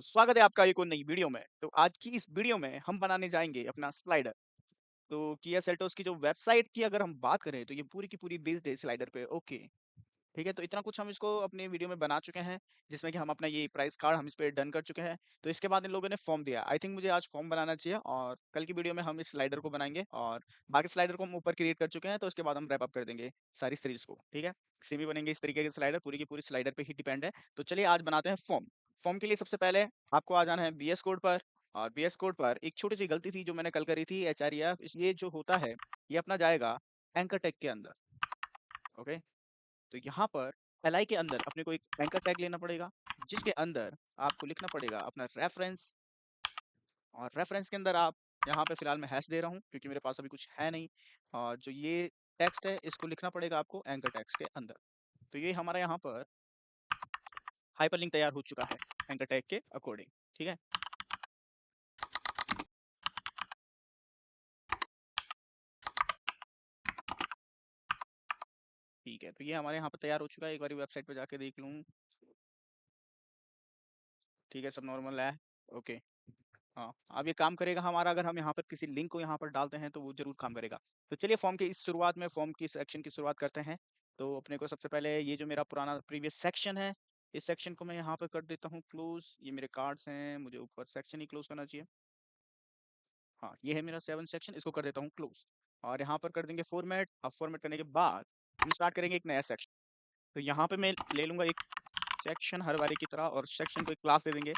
स्वागत है आपका एक और नई वीडियो में। तो आज की इस वीडियो में हम बनाने जाएँगे अपना स्लाइडर। तो किया सेल्टोस की जो वेबसाइट की अगर हम बात करें तो ये पूरी की पूरी बेस्ड है स्लाइडर पे। ओके, ठीक है? तो इतना कुछ हम इसको अपने वीडियो में बना चुके हैं, जिसमें कि हम अपना ये प्राइस कार्ड हम इस पे डन कर चुके हैं। तो इसके बाद इन लोगों ने फॉर्म दिया। आई थिंक मुझे आज फॉर्म बनाना चाहिए और कल की वीडियो में हम इस स्लाइडर को बनाएँगे और बाकी स्लाइडर को हम ऊपर क्रिएट कर चुके हैं, तो उसके बाद हम रैप अप कर देंगे सारी सीरीज़ को, ठीक है? सेम ही बनेंगे इस तरीके के स्लाइडर, पूरी की पूरी स्लाइडर पे ही डिपेंड है। तो चलिए आज बनाते हैं फॉर्म। फॉर्म के लिए सबसे पहले आपको आ जाना है बीएस कोड पर और बीएस कोड पर एक छोटी-सी गलती थी जो मैंने कल करी थी एचआरईएफ ये जो होता है, ये अपना जाएगा एंकर टैग के अंदर, ओके? तो यहाँ पर एलआई के अंदर अपने को एक एंकर टैग लेना पड़ेगा, जिसके अंदर आपको लिखना पड़ेगा अपना रेफरेंस और रेफरेंस के अंदर आप यहाँ पे फिलहाल मैं हैश दे रहा हूँ क्योंकि मेरे पास अभी कुछ है नहीं और जो ये टेक्स्ट है इसको लिखना पड़ेगा आपको एंकर टेक्स्ट के अंदर। तो ये हमारा यहाँ पर हाइपरलिंक तैयार हो चुका है एंकर टैग के अकॉर्डिंग, ठीक है? ठीक है, तो ये हमारे यहाँ पर तैयार हो चुका है, एक बार वेबसाइट पे जाके देख लूँ। ठीक है, सब नॉर्मल है, ओके। हाँ, अब ये काम करेगा हमारा अगर हम यहाँ पर किसी लिंक को यहाँ पर डालते हैं तो वो ज़रूर काम करेगा। तो चलिए फॉर्म की इस शुरुआत में फॉर्म की सेक्शन की शुरुआत करते हैं। तो अपने को सबसे पहले ये जो मेरा पुराना प्रीवियस सेक्शन है, इस सेक्शन को मैं यहाँ पे कर देता हूँ क्लोज़। ये मेरे कार्ड्स हैं, मुझे ऊपर सेक्शन ही क्लोज़ करना चाहिए। हाँ, ये है मेरा 7 सेक्शन, इसको कर देता हूँ क्लोज़। और यहाँ पर कर देंगे फॉर्मेट। अब फॉर्मेट करने के बाद हम स्टार्ट करेंगे एक नया सेक्शन। तो यहाँ पे मैं ले लूँगा एक सेक्शन हर बारी की तरह और सेक्शन को एक क्लास दे देंगे।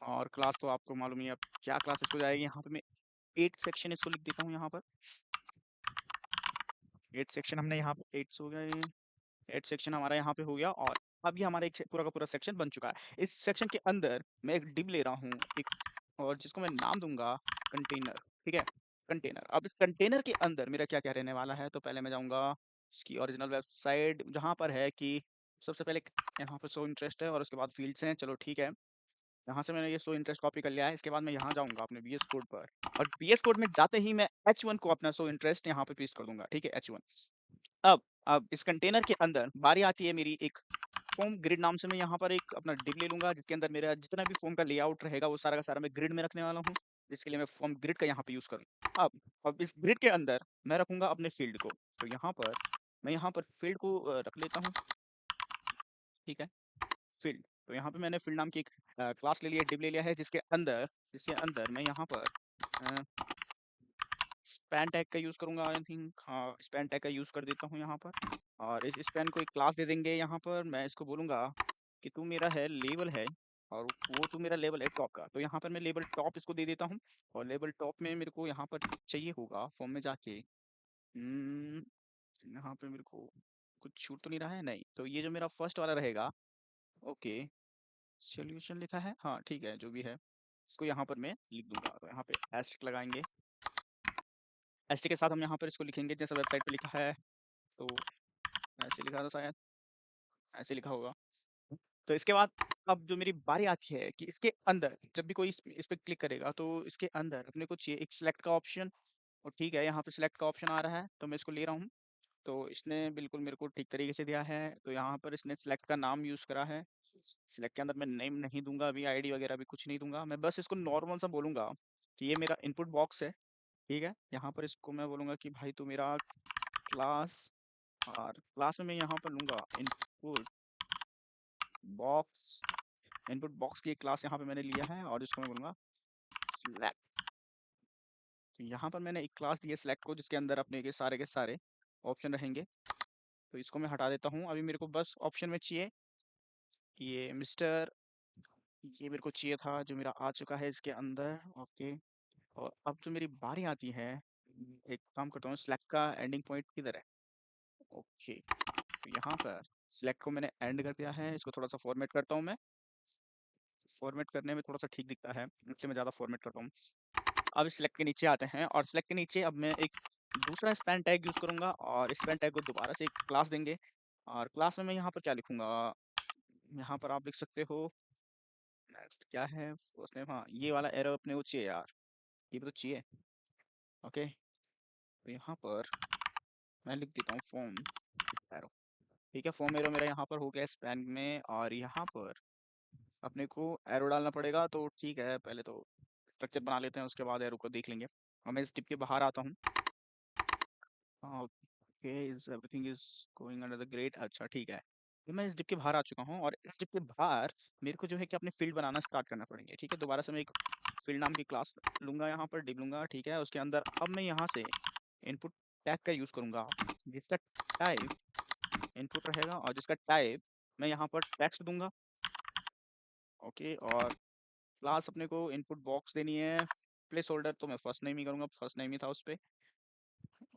और क्लास तो आपको मालूम ही है अब क्या क्लास इसको जाएगी। यहाँ पे मैं 8 सेक्शन इसको लिख देता हूँ यहाँ पर। 8 सेक्शन हमने यहाँ पे 8 हो गए, 8 सेक्शन हमारा यहाँ पे हो गया और अब ये हमारा एक पूरा का पूरा सेक्शन बन चुका है। इस सेक्शन के अंदर मैं एक डिव ले रहा हूँ एक और जिसको मैं नाम दूँगा कंटेनर, ठीक है? कंटेनर। अब इस कंटेनर के अंदर मेरा क्या-क्या रहने वाला है, तो पहले मैं जाऊँगा इसकी ओरिजिनल वेबसाइट जहाँ पर है कि सबसे पहले यहाँ पे शो इंटरेस्ट है और उसके बाद फ़ील्ड्स हैं, चलो ठीक है। यहाँ से मैंने ये शो इंटरेस्ट कॉपी कर लिया है, इसके बाद मैं यहाँ जाऊँगा अपने वीएस कोड पर और वीएस कोड में जाते ही मैं h1 को अपना शो इंटरेस्ट यहाँ पे पेस्ट कर दूँगा, ठीक है? h1 अब इस कंटेनर के अंदर बारी आती है मेरी एक फ़ॉर्म ग्रिड नाम से मैं यहाँ पर एक अपना डिव ले लूँगा जिसके अंदर मेरा जितना भी फ़ॉर्म का लेआउट रहेगा वो सारा का सारा मैं ग्रिड में रखने वाला हूँ, जिसके लिए मैं फ़ॉर्म ग्रिड का यहाँ पे यूज़ करूँगा। अब इस ग्रिड के अंदर मैं रखूँगा अपने फ़ील्ड को, तो यहाँ पर मैं यहाँ पर फ़ील्ड को रख लेता हूँ, ठीक है? फ़ील्ड, तो यहाँ पे मैंने फ़ील्ड नाम की एक क्लास ले लिया, डिव ले लिया है जिसके अंदर मैं यहाँ पर अ, स्पैन टैग का यूज़ करूँगा आई थिंक हाँ, स्पैन टैग का यूज़ कर देता हूँ यहाँ पर और इस स्पैन को एक क्लास दे देंगे यहाँ पर मैं इसको बोलूँगा कि तू मेरा है लेबल है और वो तू मेरा लेबल है टॉप का। तो यहाँ पर मैं लेबल टॉप इसको दे देता हूँ और लेबल टॉप में मेरे को यहाँ पर चाहिए होगा फॉर्म में जाके यहाँ पे मेरे को कुछ छूट तो नहीं रहा है? नहीं। तो ये जो मेरा फर्स्ट वाला रहेगा ओके, सॉल्यूशन लिखा है? हाँ, ठीक है, जो भी है। इसको यहाँ पर मैं लिख दूँगा, तो यहाँ पे एस्टेरिस्क लगाएँगे। एस्टेरिस्क के साथ हम यहाँ पर इसको लिखेंगे जैसा वेबसाइट पे लिखा है, तो ऐसे लिखा था शायद, ऐसे लिखा होगा। तो इसके बाद अब जो मेरी बारी आती है कि इसके अंदर जब भी कोई इस पे क्लिक करेगा तो इसके अंदर अपने को चाहिए एक सिलेक्ट का ऑप्शन और ठीक है, यहाँ पे सिलेक्ट का ऑप्शन आ रहा है, तो मैं इसको ले रहा हूँ। तो इसने बिल्कुल मेरे को ठीक तरीके से दिया है, तो यहाँ पर इसने सिलेक्ट का नाम यूज़ करा है। सिलेक्ट के अंदर मैं नेम नहीं दूँगा अभी, आईडी वगैरह भी कुछ नहीं दूँगा, मैं बस इसको नॉर्मल सा बोलूँगा कि ये मेरा इनपुट बॉक्स है, ठीक है? यहाँ पर इसको मैं बोलूँगा कि भाई तू मेरा क्लास और क्लास में मैं यहाँ पर लूँगा बॉक्स इनपुट बॉक्स की एक क्लास यहाँ पे मैंने लिया है और इसको मैं बोलूँगा सिलेक्ट। तो यहाँ पर मैंने एक क्लास दी है सिलेक्ट को जिसके अंदर अपने के सारे ऑप्शन रहेंगे। तो इसको मैं हटा देता हूँ, अभी मेरे को बस ऑप्शन में चाहिए ये मिस्टर ये मेरे को चाहिए था जो मेरा आ चुका है इसके अंदर, ओके। और अब जो मेरी बारी आती है एक काम करता हूँ सिलेक्ट का एंडिंग पॉइंट किधर है? ओके, तो यहाँ पर सिलेक्ट को मैंने एंड कर दिया है, इसको थोड़ा सा फॉर्मेट करता हूँ मैं। फॉर्मेट करने में थोड़ा सा ठीक दिखता है इसलिए मैं ज़्यादा फॉर्मेट करता हूँ। अब सिलेक्ट के नीचे आते हैं और सिलेक्ट के नीचे अब मैं एक दूसरा स्पैन टैग यूज़ करूँगा और स्पैन टैग को दोबारा से एक क्लास देंगे और क्लास में मैं यहाँ पर क्या लिखूँगा? यहाँ पर आप लिख सकते हो नेक्स्ट क्या है फर्स्ट नेम हाँ, ये वाला एरो अपने को चाहिए यार, ये भी तो चाहिए, ओके। तो यहाँ पर मैं लिख देता हूँ फॉर्म एरो, ठीक है? फॉर्म एरो मेरा यहाँ पर हो गया स्पैन में और यहाँ पर अपने को एरो डालना पड़ेगा, तो ठीक है पहले तो स्ट्रक्चर बना लेते हैं, उसके बाद एरो को देख लेंगे। और मैं इस टिप के बाहर आता हूँ। Okay, is everything is going under the grade. अच्छा ठीक है, तो मैं इस डिप के बाहर आ चुका हूँ, और इस डिप के बाहर मेरे को जो है कि अपने फील्ड बनाना स्टार्ट करना पड़ेंगे। ठीक है, दोबारा से मैं एक फील्ड नाम की क्लास लूंगा, यहाँ पर डिप लूंगा। ठीक है, उसके अंदर अब मैं यहाँ से इनपुट टैग का यूज़ करूंगा, जिसका टाइप इनपुट रहेगा, और जिसका टाइप मैं यहाँ पर टेक्स्ट दूंगा। ओके, और क्लास अपने को इनपुट बॉक्स देनी है। प्लेस होल्डर तो मैं फर्स्ट नेम ही करूँगा, फर्स्ट नेम ही था उस पर।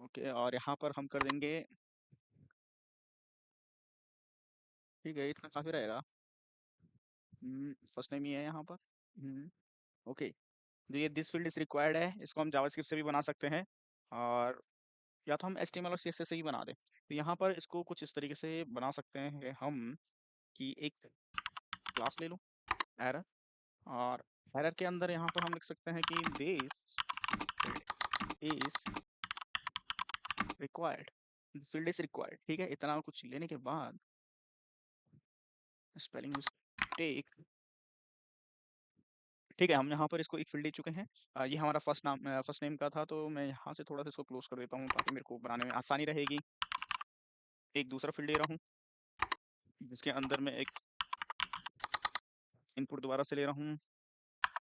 ओके, और यहाँ पर हम कर देंगे, ठीक है इतना काफ़ी रहेगा। फर्स्ट नेम ही है यहाँ पर। ओके, जो ये दिस फील्ड इज रिक्वायर्ड है, इसको हम जावास्क्रिप्ट से भी बना सकते हैं, और या तो हम एचटीएमएल और सीएसएस से ही बना दें। तो यहाँ पर इसको कुछ इस तरीके से बना सकते हैं हम, कि एक क्लास ले लो एरर, और एरर के अंदर यहाँ पर हम लिख सकते हैं कि this field is required, this field is required. ठीक है, इतना कुछ लेने के बाद स्पेलिंग मिस्टेक, ठीक है हम यहाँ पर इसको एक फील्ड दे चुके हैं। ये हमारा फर्स्ट नेम का था, तो मैं यहाँ से थोड़ा सा इसको क्लोज कर देता हूँ ताकि मेरे को बनाने में आसानी रहेगी। एक दूसरा फील्ड दे रहा हूँ, जिसके अंदर मैं एक इनपुट दोबारा से ले रहा हूँ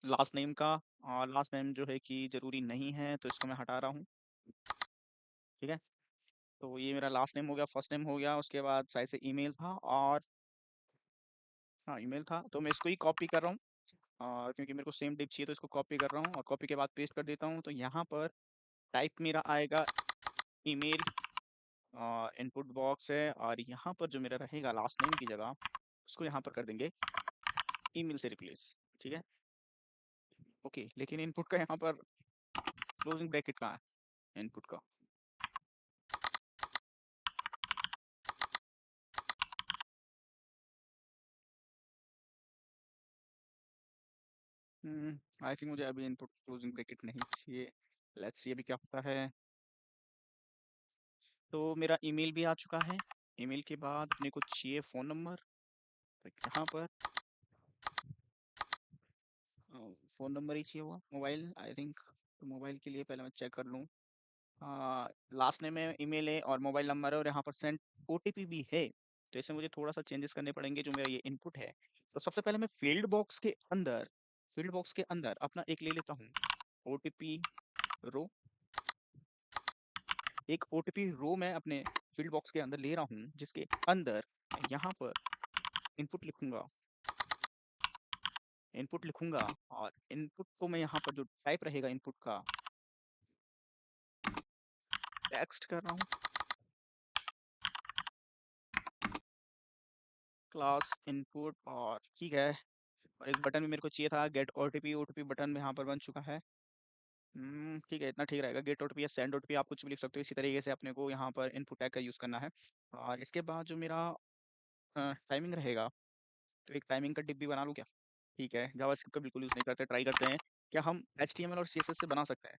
लास्ट नेम का, और लास्ट नेम जो है कि ज़रूरी नहीं है, तो इसको मैं हटा रहा हूँ। ठीक है, तो ये मेरा लास्ट नेम हो गया, फर्स्ट नेम हो गया, उसके बाद शायद से ईमेल था, और हाँ ईमेल था, तो मैं इसको ही कॉपी कर रहा हूँ, और क्योंकि मेरे को सेम डिप चाहिए तो इसको कॉपी कर रहा हूँ, और कॉपी के बाद पेस्ट कर देता हूँ। तो यहाँ पर टाइप मेरा आएगा ईमेल, और इनपुट बॉक्स है, और यहाँ पर जो मेरा रहेगा लास्ट नेम की जगह, उसको यहाँ पर कर देंगे ईमेल से रिप्लेस। ठीक है, ओके, लेकिन इनपुट का यहाँ पर क्लोजिंग ब्रैकेट कहाँ है इनपुट का? आई थिंक मुझे अभी इनपुट क्लोजिंग ब्रैकेट नहीं चाहिए। लेट्स सी अभी क्या होता है। तो मेरा ईमेल भी आ चुका है। ईमेल के बाद अपने को चाहिए फ़ोन नंबर, तो यहाँ पर फ़ोन नंबर ही चाहिए होगा। मोबाइल आई थिंक, तो मोबाइल के लिए पहले मैं चेक कर लूँ। लास्ट नेम है, ईमेल है, और मोबाइल नंबर है, और यहाँ पर सेंड ओटीपी भी है। तो इसे मुझे थोड़ा सा चेंजेस करने पड़ेंगे, जो मेरा ये इनपुट है। तो सबसे पहले मैं फील्ड बॉक्स के अंदर अपना एक ले लेता हूँ ओटीपी रो। एक ओटीपी रो मैं अपने फील्ड बॉक्स के अंदर ले रहा हूँ, जिसके अंदर मैं यहाँ पर इनपुट लिखूंगा, और इनपुट को मैं यहाँ पर जो टाइप रहेगा इनपुट का टेक्स्ट कर रहा हूँ, क्लास इनपुट, और ठीक है। और एक बटन भी मेरे को चाहिए था, गेट ओटीपी। ओटीपी बटन में यहाँ पर बन चुका है। ठीक है, इतना ठीक रहेगा। गेट ओटीपी या सेंड ओटीपी आप कुछ भी लिख सकते हो। इसी तरीके से अपने को यहाँ पर इनपुट टैग का यूज़ करना है। और इसके बाद जो मेरा टाइमिंग रहेगा, तो एक टाइमिंग का डिप भी बना लूँ क्या? ठीक है, जावास्क्रिप्ट का बिल्कुल यूज़ नहीं करते, ट्राई करते हैं क्या हम एचटीएमएल और सीएसएस से बना सकते हैं।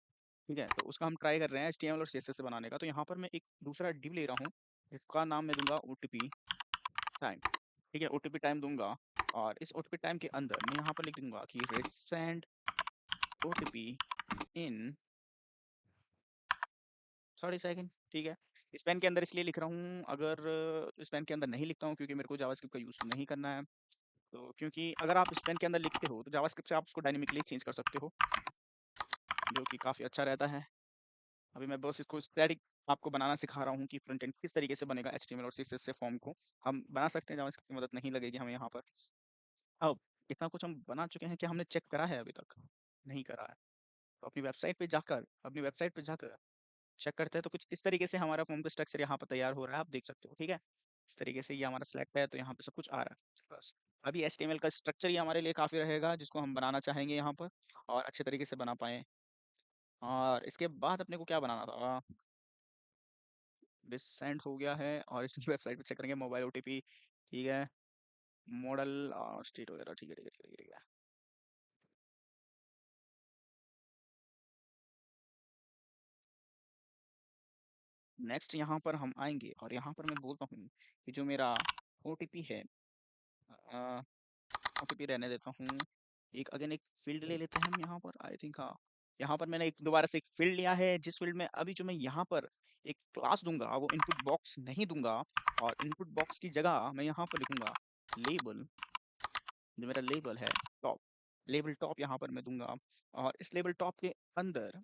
ठीक है, तो उसका हम ट्राई कर रहे हैं एचटीएमएल और सीएसएस से बनाने का। तो यहाँ पर मैं एक दूसरा डिव ले रहा हूँ, इसका नाम मैं दूंगा ओटीपी टाइम। ठीक है, ओटीपी टाइम दूंगा, और इस ओटीपी टाइम के अंदर मैं यहाँ पर लिख दूंगा कि रिसेंड ओटीपी इन 30 सेकेंड। ठीक है, स्पेन के अंदर इसलिए लिख रहा हूँ, अगर स्पेन के अंदर नहीं लिखता हूँ क्योंकि मेरे को जावास्क्रिप्ट का यूज़ नहीं करना है। तो क्योंकि अगर आप स्पेन के अंदर लिखते हो तो जावास्क्रिप्ट से आप उसको डायनेमिकली चेंज कर सकते हो, जो कि काफ़ी अच्छा रहता है। अभी मैं बस इसको स्टैटिक आपको बनाना सिखा रहा हूँ कि फ्रंट एंड किस तरीके से बनेगा एचटीएमएल और सीएसएस से फॉर्म को हम बना सकते हैं। जावास्क्रिप्ट की मदद नहीं लगेगी हमें यहाँ पर। अब इतना कुछ हम बना चुके हैं कि हमने चेक करा है? अभी तक नहीं करा है। तो अपनी वेबसाइट पे जाकर चेक करते हैं, तो कुछ इस तरीके से हमारा फॉर्म का स्ट्रक्चर यहाँ पर तैयार हो रहा है, आप देख सकते हो। ठीक है, इस तरीके से ये हमारा सिलेक्ट है, तो यहाँ पे सब कुछ आ रहा है बस। अभी एचटीएमएल का स्ट्रक्चर ही हमारे लिए काफ़ी रहेगा, जिसको हम बनाना चाहेंगे यहाँ पर, और अच्छे तरीके से बना पाएँ। और इसके बाद अपने को क्या बनाना था? डिसेंड हो गया है, और इस वेबसाइट पे चेक करेंगे मोबाइल ओटीपी। ठीक है, मॉडल स्टेट वगैरह, ठीक है ठीक है ठीक है ठीक है। नेक्स्ट यहाँ पर हम आएंगे, और यहाँ पर मैं बोलता हूँ कि जो मेरा ओटीपी है, पे भी रहने देता हूँ। एक अगेन एक फ़ील्ड ले लेते हैं हम यहाँ पर, आई थिंक हाँ। यहाँ पर मैंने एक दोबारा से एक फ़ील्ड लिया है, जिस फ़ील्ड में अभी जो मैं यहाँ पर एक क्लास दूँगा, वो इनपुट बॉक्स नहीं दूँगा, और इनपुट बॉक्स की जगह मैं यहाँ पर लिखूँगा लेबल, जो मेरा लेबल है टॉप। लेबल टॉप यहाँ पर मैं दूँगा, और इस लेबल टॉप के अंदर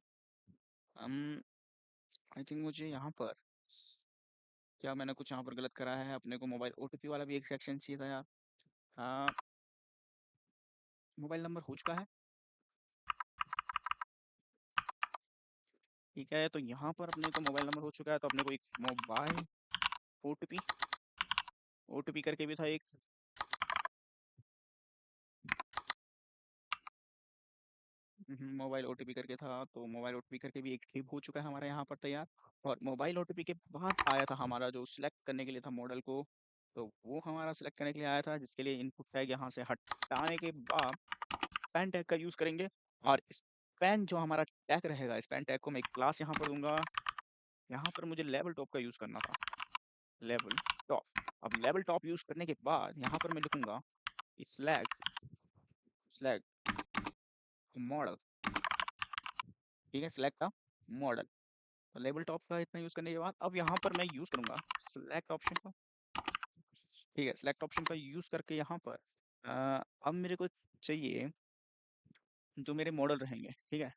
आई थिंक मुझे यहाँ पर, क्या मैंने कुछ यहाँ पर गलत करा है? अपने को मोबाइल ओटीपी वाला भी एक सेक्शन चाहिए था यार। हाँ, मोबाइल नंबर हो चुका है। ठीक है, तो यहाँ पर अपने को मोबाइल नंबर हो चुका है, तो अपने को एक मोबाइल ओटीपी, ओटीपी करके भी था एक। मोबाइल ओटीपी करके था, तो मोबाइल ओटीपी करके भी एक टिप हो चुका है हमारा यहाँ पर तैयार। और मोबाइल ओटीपी के बाद आया था हमारा जो सिलेक्ट करने के लिए था मॉडल को, तो वो हमारा सिलेक्ट करने के लिए आया था, जिसके लिए इनपुट टैग यहाँ से हटाने के बाद स्पैन टैग का यूज़ करेंगे। और स्पैन जो हमारा टैग रहेगा, स्पैन टैग को मैं एक क्लास यहाँ पर दूंगा। यहाँ पर मुझे लेवल टॉप का यूज़ करना था, लेवल टॉप। अब लेवल टॉप यूज़ करने के बाद यहाँ पर मैं लिखूंगा स्लैग, स्लैग मॉडल। ठीक है, सिलेक्ट का मॉडल। तो लेवल टॉप का इतना यूज़ करने के बाद अब यहाँ पर मैं यूज़ करूँगा सिलेक्ट ऑप्शन का। ठीक है, सिलेक्ट ऑप्शन का यूज़ करके यहाँ पर अब मेरे को चाहिए जो मेरे मॉडल रहेंगे, ठीक है,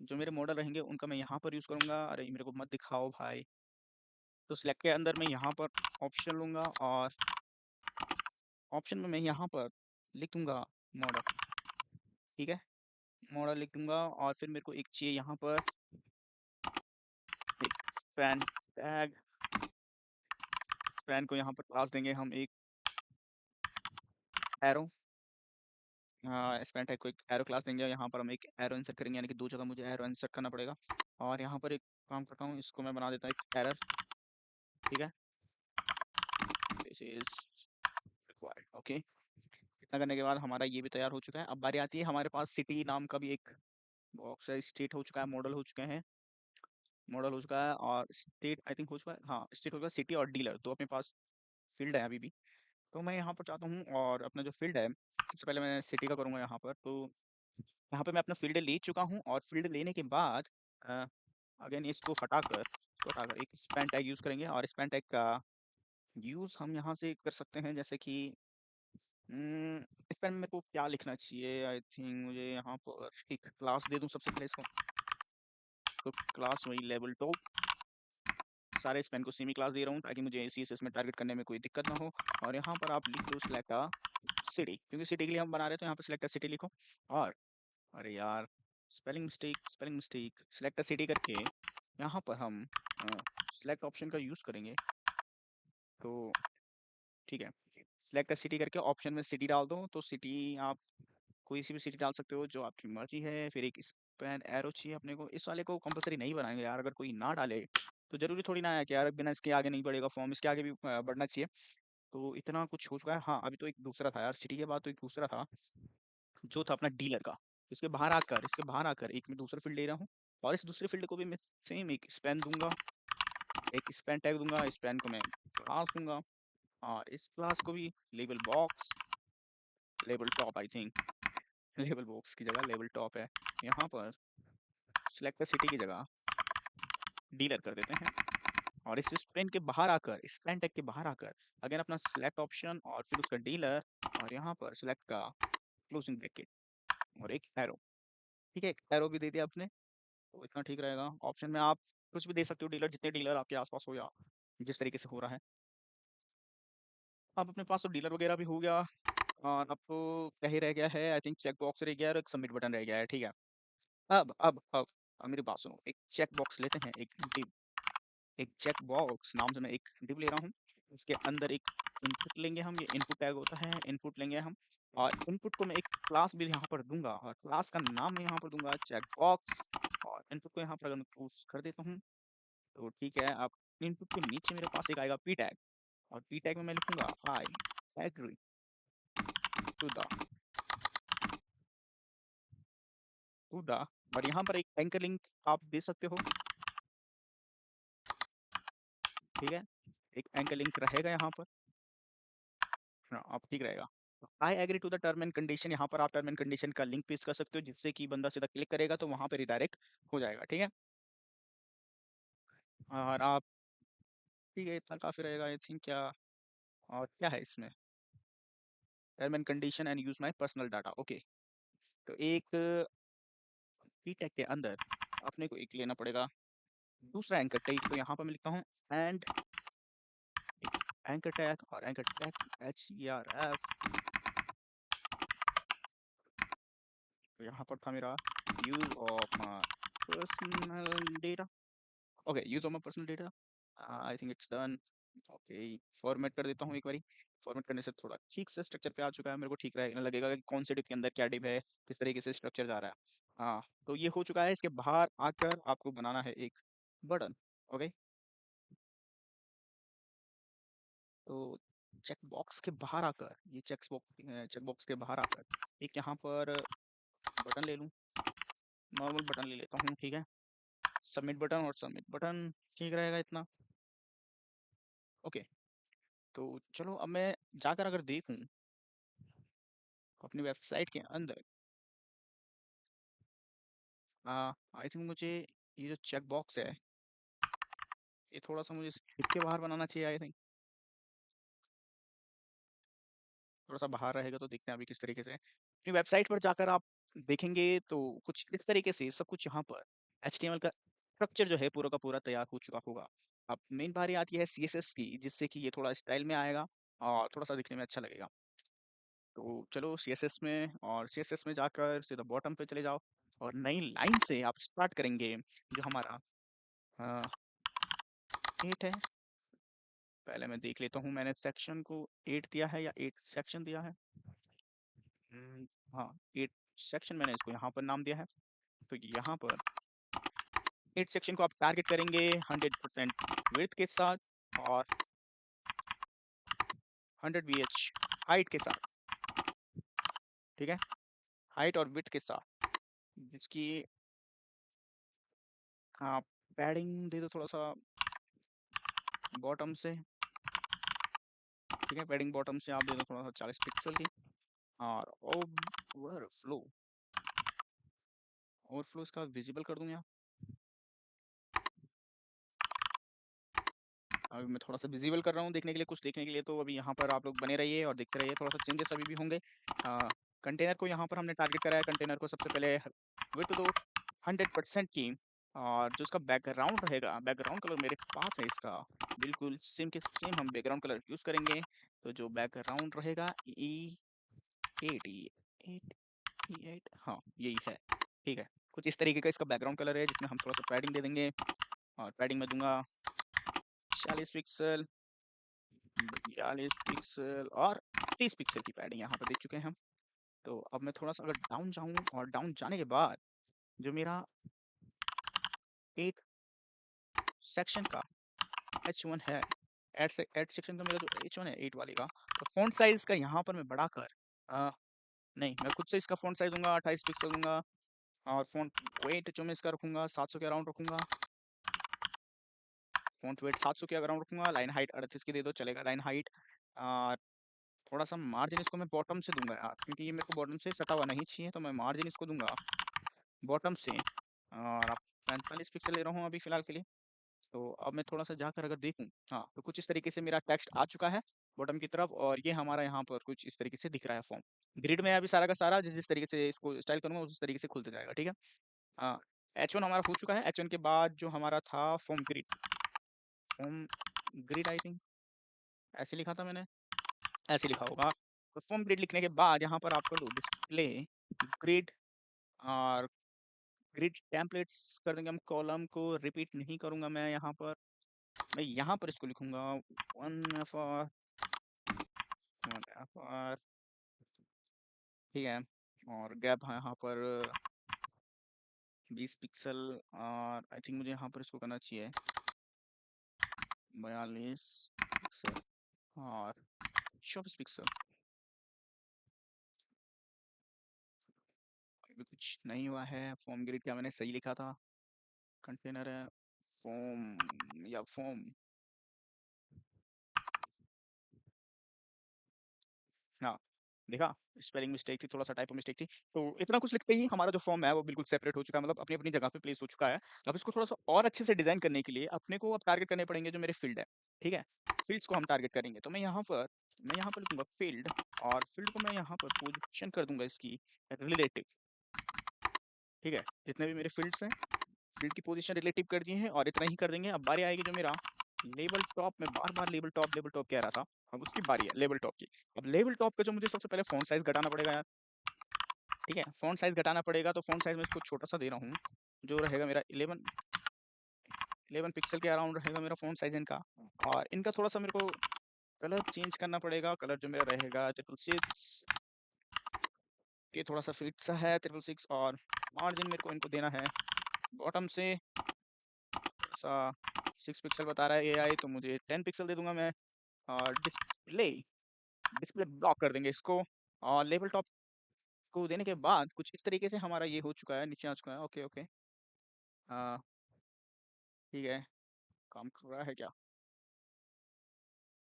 जो मेरे मॉडल रहेंगे उनका मैं यहाँ पर यूज़ करूँगा। अरे मेरे को मत दिखाओ भाई। तो सिलेक्ट के अंदर मैं यहाँ पर ऑप्शन लूँगा, और ऑप्शन में मैं यहाँ पर लिख दूँगा मॉडल। ठीक है, मॉडल लिख दूँगा, और फिर मेरे को एक चाहिए यहाँ पर एक स्पैन टैग। स्पैन को यहाँ पर क्लास देंगे हम एक एरो। स्पैन टैग को एक एरो क्लास देंगे, और यहाँ पर हम एक एरो इंसर्ट करेंगे, यानी कि 2 जगह मुझे एरो इंसर्ट करना पड़ेगा। और यहाँ पर एक काम करता हूँ, इसको मैं बना देता हूँ एक एरर। ठीक है, दिस इज रिक्वायर्ड। ओके, इतना करने के बाद हमारा ये भी तैयार हो चुका है। अब बारी आती है, हमारे पास सिटी नाम का भी एक बॉक्स है। स्टेट हो चुका है, मॉडल हो चुके हैं, मॉडल हो चुका है, और स्टेट आई थिंक हो चुका है। हाँ, स्टेट हो चुका है। सिटी और डीलर तो अपने पास फील्ड है अभी भी। तो मैं यहाँ पर चाहता हूँ, और अपना जो फील्ड है, सबसे पहले मैं सिटी का करूँगा यहाँ पर। तो यहाँ पे मैं अपना फील्ड ले चुका हूँ, और फील्ड लेने के बाद अगेन इसको हटाकर एक स्पैन टैग यूज़ करेंगे। और स्पैन टैग का यूज़ हम यहाँ से कर सकते हैं, जैसे कि स्पैन में मेरे को क्या लिखना चाहिए? आई थिंक मुझे यहाँ पर एक क्लास दे दूँ सबसे पहले इसको। तो क्लास वही लेवल टॉप, सारे स्पैन को सेमी क्लास दे रहा हूँ, ताकि मुझे सीएसएस में टारगेट करने में कोई दिक्कत ना हो। और यहाँ पर आप लिख दो सिलेक्ट अ सिटी, क्योंकि सिटी के लिए हम बना रहे हैं, तो यहाँ पर सिलेक्ट अ सिटी लिखो। और अरे यार, spelling mistake, spelling mistake. Select a city करके यहाँ पर हम सिलेक्ट ऑप्शन का यूज़ करेंगे। तो ठीक है, सिलेक्ट अ सिटी करके ऑप्शन में सिटी डाल दो। तो सिटी आप कोई सी भी सिटी डाल सकते हो, जो आपकी मर्जी है। फिर एक स्पैन एरो चाहिए अपने को। इस वाले को कंपलसरी नहीं बनाएंगे यार, अगर कोई ना डाले तो जरूरी थोड़ी ना है कि यार बिना इसके आगे नहीं बढ़ेगा फॉर्म, इसके आगे भी बढ़ना चाहिए। तो इतना कुछ हो चुका है। हाँ, अभी तो एक दूसरा था यार, सिटी के बाद तो एक दूसरा था, जो था अपना डीलर का। इसके बाहर आकर एक मैं दूसरा फील्ड ले रहा हूँ, और इस दूसरे फील्ड को भी मैं सेम एक स्पैन दूंगा, एक स्पैन टैग दूंगा। स्पैन को मैं क्लास दूंगा, और इस क्लास को भी label box, label top I think label box की जगह लेबल टॉप है। यहाँ पर सिलेक्ट सिटी की जगह डीलर कर देते हैं। और इस स्पेन के बाहर आकर, स्पेन टैग के बाहर आकर अगेन अपना सिलेक्ट ऑप्शन, और फिर उसका डीलर, और यहाँ पर सिलेक्ट का क्लोजिंग ब्रैकेट, और एक एरो। ठीक है, एक एरो भी दे दिया आपने, तो इतना ठीक रहेगा। ऑप्शन में आप कुछ भी दे सकते हो, डीलर जितने डीलर आपके आसपास हो, या जिस तरीके से हो रहा है। अब अपने पास तो डीलर वगैरह भी हो गया, और अब तो क्या ही रह गया है? आई थिंक चेक बॉक्स रह गया है, और एक सबमिट बटन रह गया है। ठीक है, अब मेरी बात सुनो। एक चेक बॉक्स लेते हैं, एक चेक बॉक्स नाम से मैं एक डिव ले रहा हूँ। इसके अंदर एक इनपुट लेंगे हम, ये इनपुट टैग होता है, इनपुट लेंगे हम। और इनपुट को मैं एक क्लास भी यहाँ पर दूंगा, और क्लास का नाम मैं यहाँ पर दूंगा चेक बॉक्स। और इनपुट को यहाँ पर अगर मैं क्लोज कर देता हूँ, तो ठीक है। अब इनपुट के नीचे मेरे पास एक आएगा पी टैग, और पी टैग में मैं लिखूंगा आई एग्री टू द, और यहाँ पर एक एंकर लिंक आप दे सकते हो। ठीक है, एक एंकर लिंक रहेगा यहाँ पर। हाँ, अब ठीक रहेगा। I agree to the term and condition, यहाँ पर आप टर्म एंड कंडीशन का लिंक पेस्ट कर सकते हो, जिससे कि बंदा सीधा क्लिक करेगा तो वहाँ पे रिडायरेक्ट हो जाएगा, ठीक है। और आप, ठीक है, इतना काफ़ी रहेगा आई थिंक। क्या और क्या है इसमें, term and condition and use my personal data, okay. तो एक पी टैग के अंदर अपने को एक लेना पड़ेगा दूसरा एंकर टैग, तो यहाँ पर मैं लिखता हूँ एंड एंकर टैग, और एंकर टैग HERF। तो यहाँ पर था मेरा use of my personal data, okay, use of my personal data, I think it's done. Okay, format कर देता हूँ एक बारी। फॉर्मेट करने से थोड़ा ठीक से स्ट्रक्चर पे आ चुका है, मेरे को ठीक रहने लगेगा कि कौन से डिव के अंदर क्या डिव है, किस तरीके से स्ट्रक्चर जा रहा है। हाँ, तो ये हो चुका है। इसके बाहर आकर आपको बनाना है एक बटन, ओके। तो चेक बॉक्स के बाहर आकर, ये चेक बॉक्स के बाहर आकर एक यहाँ पर बटन ले लूँ, नॉर्मल बटन ले लेता हूँ, ठीक है। सबमिट बटन, और सबमिट बटन ठीक रहेगा इतना, ओके। तो चलो अब मैं जाकर अगर देखूँ अपनी वेबसाइट के अंदर, आई थिंक मुझे ये जो चेक बॉक्स है, ये थोड़ा सा मुझे स्क्रिप्ट के बाहर बनाना चाहिए आई थिंक। थोड़ा सा बाहर रहेगा तो देखते हैं अभी किस तरीके से। अपनी वेबसाइट पर जाकर आप देखेंगे तो कुछ इस तरीके से सब कुछ यहाँ पर HTML का स्ट्रक्चर जो है पूरा का पूरा तैयार हो चुका होगा। अब मेन बारी आती है CSS की, जिससे कि ये थोड़ा स्टाइल में आएगा और थोड़ा सा दिखने में अच्छा लगेगा। तो चलो CSS में, और CSS में जाकर सीधा बॉटम पे चले जाओ, और नई लाइन से आप स्टार्ट करेंगे जो हमारा 8 है। पहले मैं देख लेता हूँ मैंने सेक्शन को 8 दिया है या 8 सेक्शन दिया है। हम्म, हाँ, 8 सेक्शन मैंने इसको यहाँ पर नाम दिया है। तो यहाँ पर 8 सेक्शन को आप टारगेट करेंगे 100% विड्थ के साथ और 100 VH हाइट के साथ, ठीक है, हाइट और विड्थ के साथ, जिसकी आप पैडिंग दे दो थोड़ा सा बॉटम से, ठीक है, पैडिंग बॉटम से आप दे दो थोड़ा सा 40 पिक्सल की। और ओवरफ्लो, ओवरफ्लो इसका विजिबल कर दूँ यहाँ। अभी मैं थोड़ा सा विजिबल कर रहा हूँ देखने के लिए, कुछ देखने के लिए, तो अभी यहाँ पर आप लोग बने रहिए और देखते रहिए, थोड़ा सा चेंजेस अभी भी होंगे। कंटेनर को यहाँ पर हमने टारगेट करा है, कंटेनर को सबसे पहले विड्थ दो 100% की, और जो उसका बैकग्राउंड रहेगा, बैकग्राउंड कलर मेरे पास है इसका, बिल्कुल सेम के सेम हम बैकग्राउंड कलर यूज़ करेंगे। तो जो बैकग्राउंड रहेगा E8, E8, हाँ यही है, ठीक है। कुछ इस तरीके का इसका बैकग्राउंड कलर है, जिसमें हम थोड़ा सा पैडिंग दे देंगे, और पैडिंग में दूंगा 40 पिक्सल, 42 पिक्सल और 30 पिक्सल की पैडिंग यहाँ पर देख चुके हैं हम। तो अब मैं थोड़ा सा अगर डाउन जाऊँ, और डाउन जाने के बाद जो मेरा 8 सेक्शन का H1 है, 8 सेक्शन का मेरा जो H1 है 8 वाले का, तो फॉन्ट साइज का यहाँ पर मैं बढ़ाकर, नहीं, मैं खुद से इसका फॉन्ट साइज दूंगा 28 पिक्सल दूंगा, और फॉन्ट वेट जो मैं इसका रखूंगा 700 के अराउंड रखूंगा, फॉन्ट वेट 700 के अराउंड रखूंगा। लाइन हाइट 38 की दे दो चलेगा, लाइन हाइट। और थोड़ा सा मार्जिन इसको मैं बॉटम से दूंगा यार, क्योंकि ये मेरे को बॉटम से सटा हुआ नहीं चाहिए, तो मैं मार्जिन इसको दूंगा बॉटम से। और आप 45 पिक्सल ले रहा हूँ अभी फिलहाल के लिए। तो अब मैं थोड़ा सा जाकर अगर देखूँ, हाँ, तो कुछ इस तरीके से मेरा टेक्स्ट आ चुका है बॉटम की तरफ, और ये हमारा यहाँ पर कुछ इस तरीके से दिख रहा है फॉर्म। ग्रिड में अभी सारा का सारा जिस जिस तरीके से इसको स्टाइल करूँगा उस तरीके से खुलते जाएगा, ठीक है। हाँ, H1 हमारा हो चुका है। H1 के बाद जो हमारा था form grid, form grid I think ऐसे लिखा था मैंने, ऐसे लिखा होगा। तो फॉर्म ग्रिड लिखने के बाद यहाँ पर आप कर दो डिस्प्ले ग्रिड, और ग्रिड टेम्पलेट्स कर देंगे हम। कॉलम को रिपीट नहीं करूँगा मैं यहाँ पर, मैं यहाँ पर इसको लिखूँगा 1FR 1FR, ठीक है। और गैप है यहाँ पर 20 पिक्सल, और आई थिंक मुझे यहाँ पर इसको करना चाहिए 42 पिक्सल और 24 पिक्सल। अभी कुछ नहीं हुआ है। फॉर्म ग्रिड क्या मैंने सही लिखा था, कंटेनर है फॉर्म या फॉर्म, हाँ, देखा? स्पेलिंग मिस्टेक थी, थोड़ा-सा टाइपो मिस्टेक थी। तो इतना कुछ लिखते ही हमारा जो फॉर्म है वो बिल्कुल सेपरेट हो चुका है, मतलब अपनी-अपनी जगह पे प्लेस हो चुका है। अब इसको थोड़ा-सा और अच्छे से डिज़ाइन करने के लिए अपने को अब टारगेट करने पड़ेंगे जो मेरे फ़ील्ड है, ठीक है? फ़ील्ड्स को हम टारगेट करेंगे। तो मैं यहाँ पर लिखूँगा फ़ील्ड, और फ़ील्ड को मैं यहाँ पर पोज़ीशन कर दूँगा इसकी रिलेटिव, ठीक है? जितने भी मेरे फ़ील्ड्स हैं, फ़ील्ड की पोज़ीशन रिलेटिव कर दिए हैं, और इतना ही कर देंगे। अब बारी आएगी जो मेरा लेबल टॉप, में बार-बार लेबल टॉप कह रहा था, अब उसकी बारी है लेबल टॉप की। अब लेबल टॉप का जो मुझे सबसे पहले फ़ॉन्ट साइज़ घटाना पड़ेगा यार, ठीक है? फ़ॉन्ट साइज़ घटाना पड़ेगा, तो फ़ॉन्ट साइज़ मैं इसको छोटा-सा दे रहा हूँ, जो रहेगा मेरा 11 पिक्सल के अराउंड रहेगा मेरा फ़ॉन्ट साइज़ इनका। और इनका थोड़ा-सा मेरे को कलर चेंज करना पड़ेगा, कलर जो मेरा रहेगा 666, ये थोड़ा-सा फ़िट सा है 666, और मार्जिन मेरे को इनको देना है बॉटम से सा 6 पिक्सल बता रहा है एआई, तो मुझे 10 पिक्सल दे दूँगा मैं। और डिस्प्ले ब्लॉक कर देंगे इसको, और लेबल टॉप को देने के बाद कुछ इस तरीके से हमारा ये हो चुका है, नीचे आ चुका है। Okay, okay. अ, ठीक है, काम कर रहा है क्या?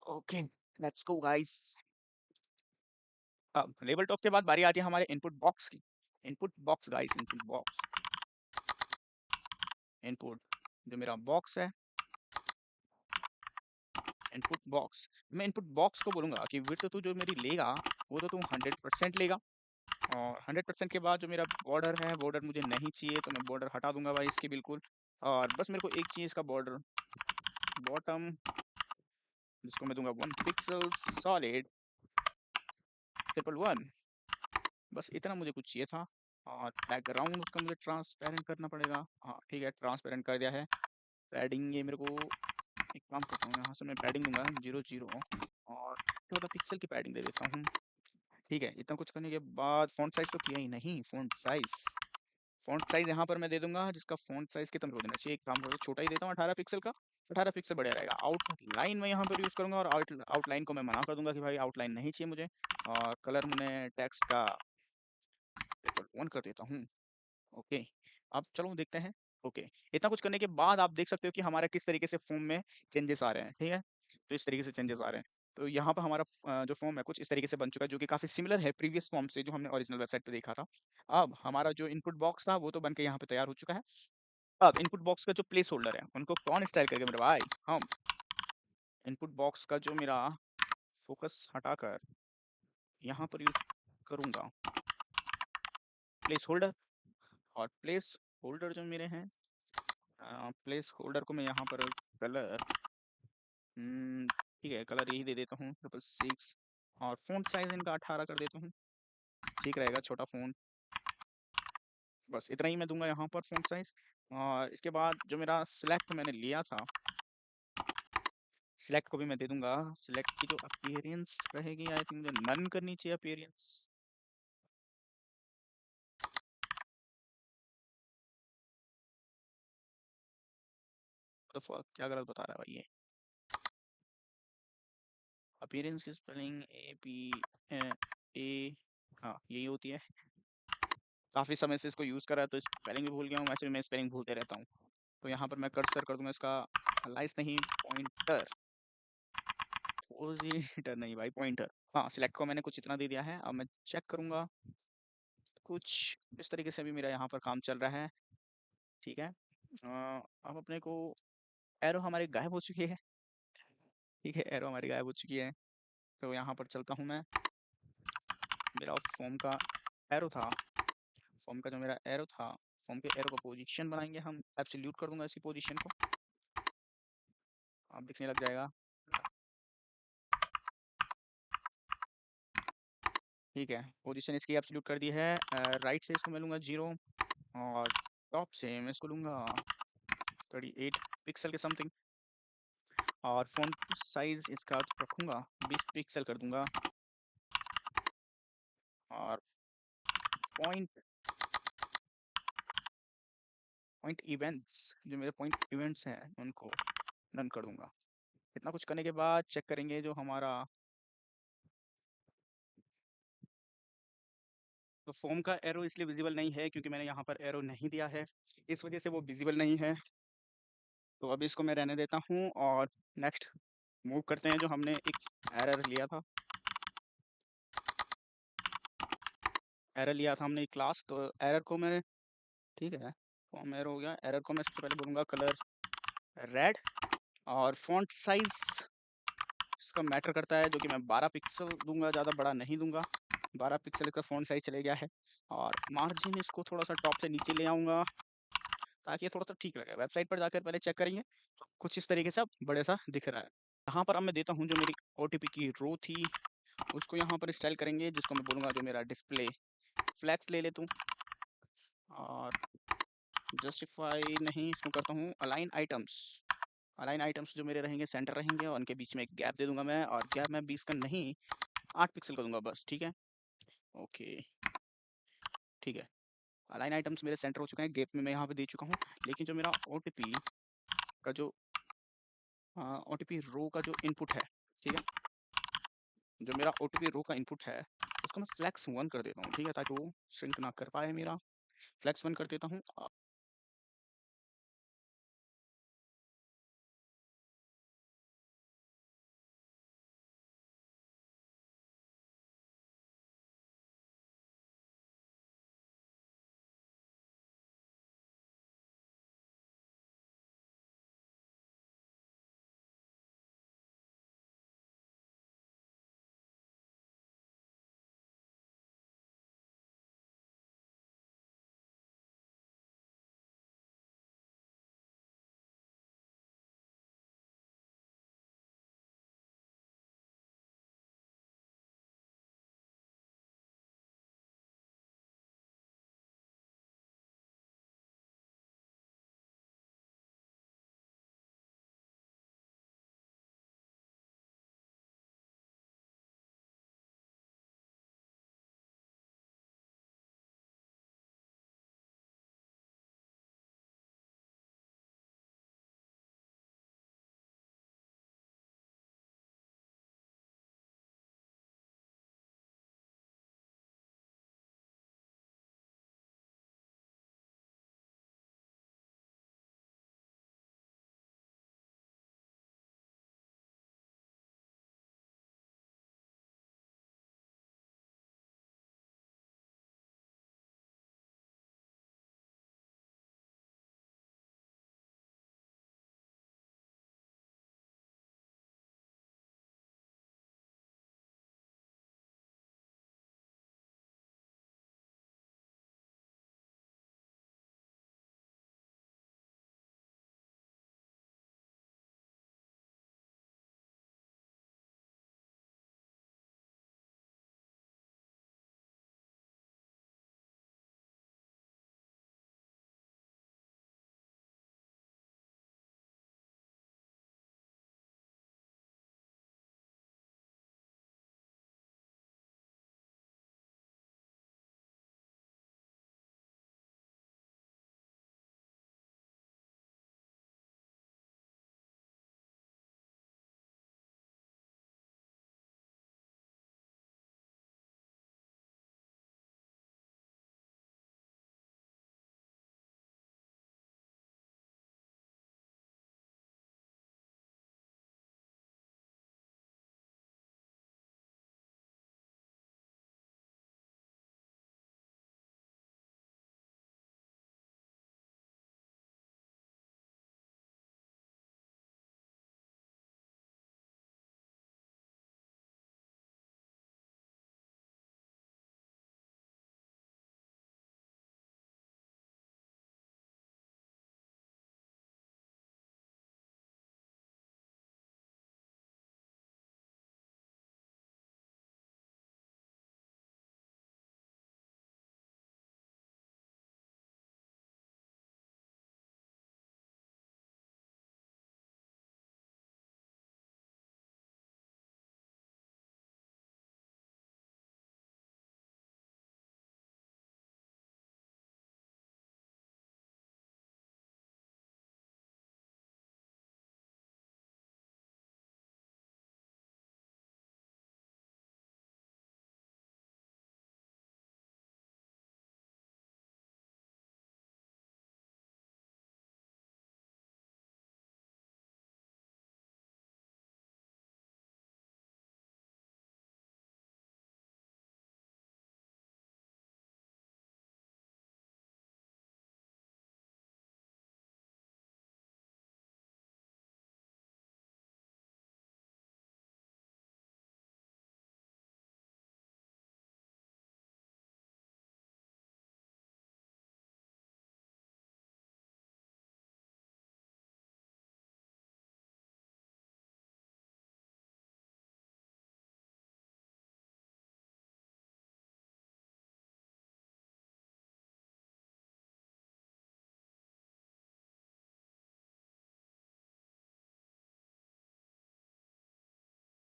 Okay, let's go guys. अब लेबल टॉप के बाद बारी आती है हमारे इनपुट बॉक्स की। Input box guys, input box, input जो मेरा बॉक्स है, इनपुट बॉक्स। मैं इनपुट बॉक्स को बोलूँगा कि विड्थ तू जो मेरी लेगा, वो तो तू 100% लेगा। और 100% के बाद जो मेरा बॉर्डर है, बॉर्डर मुझे नहीं चाहिए, तो मैं बॉर्डर हटा दूँगा भाई इसकी बिल्कुल। और बस मेरे को एक चाहिए इसका बॉर्डर, बॉटम, जिसको मैं दूँगा 1 पिक्सल सॉलिड 111। बस इतना मुझे कुछ चाहिए था। और बैकग्राउंड उसका मुझे ट्रांसपेरेंट करना पड़ेगा। हाँ, ठीक है, ट्रांसपेरेंट कर दिया है। पैडिंग ये मेरे को, एक काम करता हूँ, यहाँ से मैं पैडिंग दूँगा 00, और 14 पिक्सल की पैडिंग दे देता हूँ। ठीक है, इतना कुछ करने के बाद फ़ॉन्ट साइज़ तो किया ही नहीं, फ़ॉन्ट साइज़ यहाँ पर मैं दे दूँगा, जिसका फ़ॉन्ट साइज़ कितना मेरे को देना चाहिए, एक काम करता हूँ छोटा ही देता हूँ 18 पिक्सल का, 18 पिक्सल बढ़िया रहेगा। आउटलाइन मैं यहाँ पर यूज़ करूँगा, और आउटलाइन को मैं मना कर दूँगा कि भाई आउटलाइन नहीं चाहिए मुझे। और कलर मैं टेक्स्ट का ट्रिपल टोन कर देता हूँ। ओके, अब चलो देखते हैं। ओके, इतना कुछ करने के बाद आप देख सकते हो कि हमारा किस तरीके से फ़ॉर्म में चेंजेस आ रहे हैं, ठीक है? तो इस तरीके से चेंजेस आ रहे हैं। तो यहाँ पर हमारा जो फ़ॉर्म है कुछ इस तरीके से बन चुका है, जो कि काफ़ी सिमिलर है प्रीवियस फ़ॉर्म से जो हमने ओरिजिनल वेबसाइट पे देखा था। अब हमारा जो इनपुट बॉक्स था वो तो बन के यहाँ पे तैयार हो चुका है। अब इनपुट बॉक्स का जो प्लेस होल्डर है, उनको कौन स्टाइल करेगा मेरे भाई? हम। इनपुट बॉक्स का जो मेरा फ़ोकस हटाकर यहाँ पर यूज़ करूँगा प्लेस होल्डर, और प्लेस होल्डर जो मेरे हैं, प्लेस होल्डर को मैं यहाँ पर कलर, ठीक है, कलर यही दे देता हूँ 666, और फ़ॉन्ट साइज़ इनका 18 कर देता हूँ, ठीक रहेगा, छोटा फ़ॉन्ट। बस इतना ही मैं दूँगा यहाँ पर फ़ॉन्ट साइज़। और इसके बाद जो मेरा सिलेक्ट मैंने लिया था, सिलेक्ट को भी मैं दे दूँगा। सिलेक्ट की जो अपीयरेंस रहेगी, आई थिंक मुझे नन करनी चाहिए अपीयरेंस। व्हाट द फक, क्या गलत बता रहा है भाई ये? अपीयरेंस की स्पेलिंग ए, हाँ, यही होती है। काफ़ी समय से इसको यूज़ कर रहा है, तो स्पेलिंग भी भूल गया हूँ, वैसे भी मैं स्पेलिंग भूलते रहता हूँ। तो यहाँ पर मैं कर्सर कर दूँगा इसका, लाइस नहीं, पॉइंटर, पोज़िटर नहीं भाई, पॉइंटर। हाँ, सिलेक्ट को मैंने कुछ इतना दे दिया है, अब मैं चेक करूँगा। कुछ इस तरीके से भी मेरा यहाँ पर काम चल रहा है, ठीक है। अब अपने को एरो हमारी गायब हो चुकी है, ठीक है, एरो हमारी गायब हो चुकी है। तो यहाँ पर चलता हूँ मैं, मेरा फ़ॉर्म का एरो था, फ़ॉर्म का जो मेरा एरो था, फ़ॉर्म के एरो का पोज़ीशन बनाएँगे हम, एब्सोल्यूट कर दूँगा इसकी पोज़ीशन को, अब दिखने लग जाएगा। ठीक है, पोज़ीशन इसकी एब्सोल्यूट कर दी है। राइट से इसको मैं लूँगा 0, और टॉप से मैं इसको लूँगा 38 पिक्सल के समथिंग, और फ़ॉन्ट साइज़ इसका रखूँगा 20 पिक्सल कर दूँगा। और पॉइंट पॉइंट इवेंट्स, जो मेरे पॉइंट इवेंट्स हैं उनको नन कर दूँगा। इतना कुछ करने के बाद चेक करेंगे जो हमारा, तो फ़ोम का एरो इसलिए विज़िबल नहीं है क्योंकि मैंने यहाँ पर एरो नहीं दिया है, इस वज़ह से वो विज़िबल नहीं है। तो अभी इसको मैं रहने देता हूँ, और नेक्स्ट मूव करते हैं जो हमने एक एरर लिया था। एरर लिया था हमने क्लास, तो एरर को मैं, ठीक है, फॉर्म एरर हो गया। एरर को मैं सबसे पहले बोलूँगा कलर रेड, और फ़ॉन्ट साइज़ इसका मैटर करता है, जो कि मैं 12 पिक्सल दूँगा, ज़्यादा बड़ा नहीं दूँगा। 12 पिक्सल का फ़ॉन्ट साइज़ चले गया है, और मार्जिन इसको थोड़ा-सा टॉप से नीचे ले आऊँगा, ताकि ये थोड़ा-सा ठीक लगे। वेबसाइट पर जाकर पहले चेक करेंगे, तो कुछ इस तरीके से अब बड़े-सा दिख रहा है। यहाँ पर अब मैं देता हूँ जो मेरी ओटीपी की रो थी, उसको यहाँ पर स्टाइल करेंगे, जिसको मैं बोलूँगा जो मेरा डिस्प्ले फ्लेक्स ले लेता हूँ, और जस्टिफाई नहीं, इसको करता हूँ अलाइन आइटम्स। अलाइन आइटम्स जो मेरे रहेंगे सेंटर रहेंगे, और उनके बीच में एक गैप दे दूँगा मैं, और गैप मैं 20 का नहीं 8 पिक्सल का दूँगा बस, ठीक है? ओके, ठीक है। अलाइन आइटम्स मेरे सेंटर हो चुके हैं, गैप में मैं यहाँ पे दे चुका हूँ, लेकिन जो मेरा ओटीपी का जो ओटीपी रो का जो इनपुट है, ठीक है? जो मेरा ओटीपी रो का इनपुट है, उसको मैं फ्लेक्स 1 कर देता हूँ, ठीक है? ताकि वो श्रिंक ना कर पाए मेरा। फ्लेक्स 1 कर देता हूँ।